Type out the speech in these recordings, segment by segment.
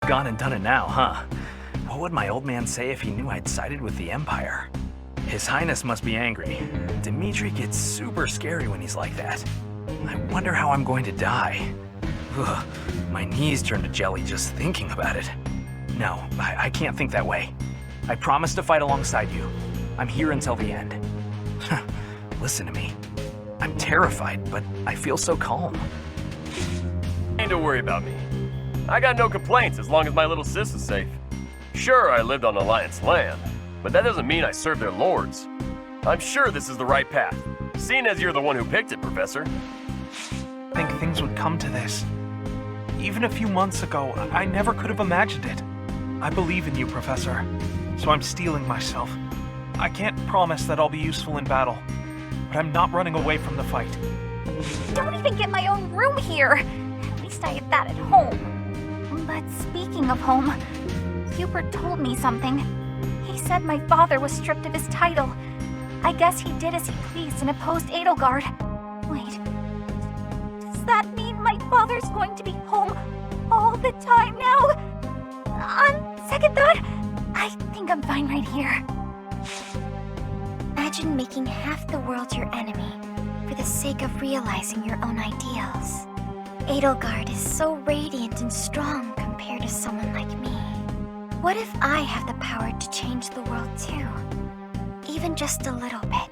gone and done it now, huh? What would my old man say if he knew I'd sided with the Empire? His Highness must be angry. Dimitri gets super scary when he's like that. I wonder how I'm going to die. Ugh, my knees turn to jelly just thinking about it. No, I can't think that way. I promise to fight alongside you. I'm here until the end. Listen to me. I'm terrified, but I feel so calm. Ain't to worry about me. I got no complaints as long as my little sis is safe. Sure, I lived on Alliance land, but that doesn't mean I serve their lords. I'm sure this is the right path, seeing as you're the one who picked it, Professor. I think things would come to this. Even a few months ago, I never could have imagined it. I believe in you, Professor, so I'm steeling myself. I can't promise that I'll be useful in battle, but I'm not running away from the fight. Don't even get my own room here. At least I had that at home. But speaking of home, Hubert told me something. He said my father was stripped of his title. I guess he did as he pleased and opposed Edelgard. Wait, does that mean my father's going to be home all the time now? On second thought, I think I'm fine right here. Imagine making half the world your enemy for the sake of realizing your own ideals. Edelgard is so radiant and strong compared to someone like me. What if I have the power to change the world too? Even just a little bit.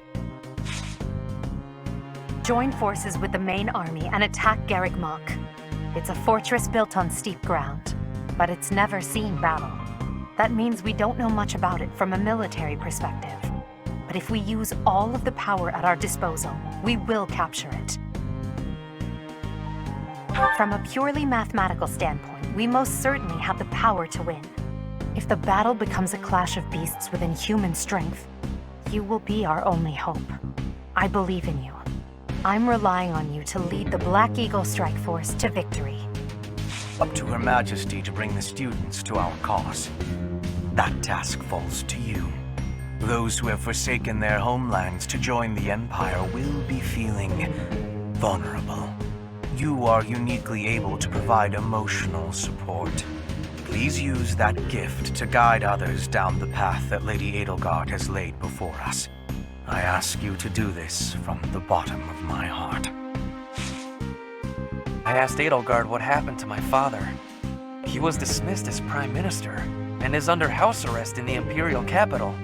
Join forces with the main army and attack Garreg Mach. It's a fortress built on steep ground, but it's never seen battle. That means we don't know much about it from a military perspective. But if we use all of the power at our disposal, we will capture it. From a purely mathematical standpoint, we most certainly have the power to win. If the battle becomes a clash of beasts within human strength, you will be our only hope. I believe in you. I'm relying on you to lead the Black Eagle Strike Force to victory. Up to Her Majesty to bring the students to our cause. That task falls to you. Those who have forsaken their homelands to join the Empire will be feeling vulnerable. You are uniquely able to provide emotional support. Please use that gift to guide others down the path that Lady Edelgard has laid before us. I ask you to do this from the bottom of my heart. I asked Edelgard what happened to my father. He was dismissed as Prime Minister and is under house arrest in the Imperial capital.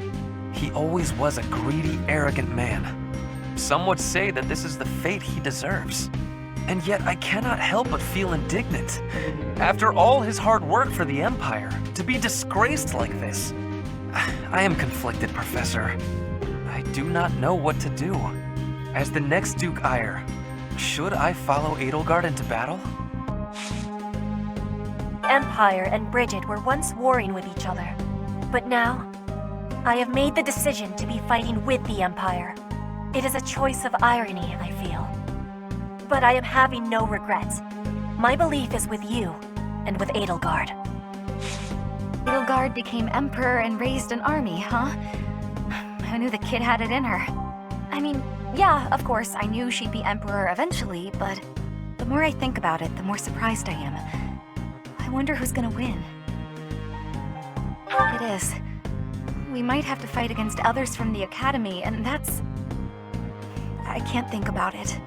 He always was a greedy, arrogant man. Some would say that this is the fate he deserves. And yet I cannot help but feel indignant. After all his hard work for the Empire, to be disgraced like this. I am conflicted, Professor. I do not know what to do. As the next Duke Eyre, should I follow Edelgard into battle? Empire and Brigid were once warring with each other. But now, I have made the decision to be fighting with the Empire. It is a choice of irony, I feel. But I am having no regrets. My belief is with you, and with Edelgard. Edelgard became emperor and raised an army, huh? I knew the kid had it in her. I mean, yeah, of course, I knew she'd be emperor eventually, but the more I think about it, the more surprised I am. I wonder who's gonna win. It is. We might have to fight against others from the Academy, and that's... I can't think about it.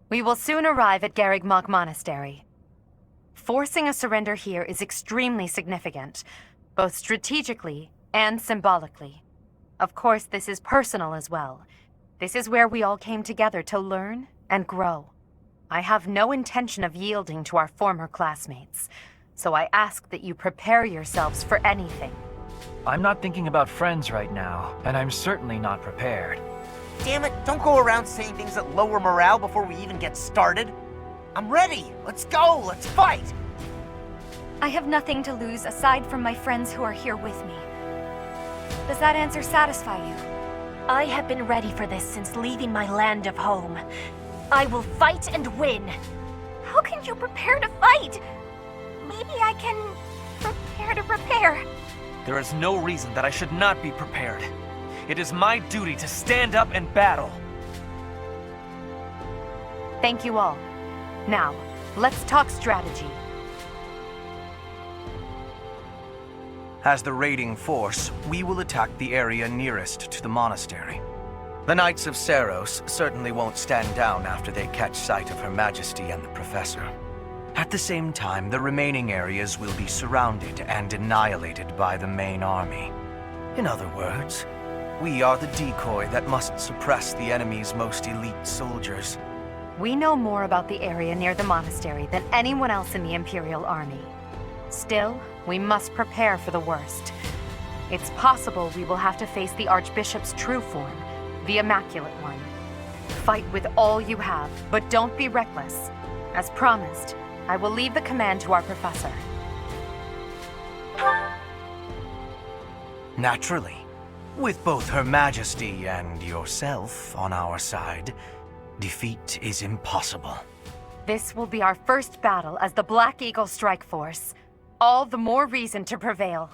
We will soon arrive at Garreg Mach Monastery. Forcing a surrender here is extremely significant, both strategically and symbolically. Of course, this is personal as well. This is where we all came together to learn and grow. I have no intention of yielding to our former classmates, so I ask that you prepare yourselves for anything. I'm not thinking about friends right now, and I'm certainly not prepared. Damn it, don't go around saying things that lower morale before we even get started. I'm ready. Let's go. Let's fight. I have nothing to lose aside from my friends who are here with me. Does that answer satisfy you? I have been ready for this since leaving my land of home. I will fight and win. How can you prepare to fight? Maybe I can prepare to prepare. There is no reason that I should not be prepared. It is my duty to stand up and battle. Thank you all. Now, let's talk strategy. As the raiding force, we will attack the area nearest to the monastery. The Knights of Seros certainly won't stand down after they catch sight of Her Majesty and the Professor. At the same time, the remaining areas will be surrounded and annihilated by the main army. In other words, we are the decoy that must suppress the enemy's most elite soldiers. We know more about the area near the monastery than anyone else in the Imperial Army. Still, we must prepare for the worst. It's possible we will have to face the Archbishop's true form, the Immaculate One. Fight with all you have, but don't be reckless. As promised, I will leave the command to our professor. Naturally. With both Her Majesty and yourself on our side, defeat is impossible. This will be our first battle as the Black Eagle Strike Force. All the more reason to prevail.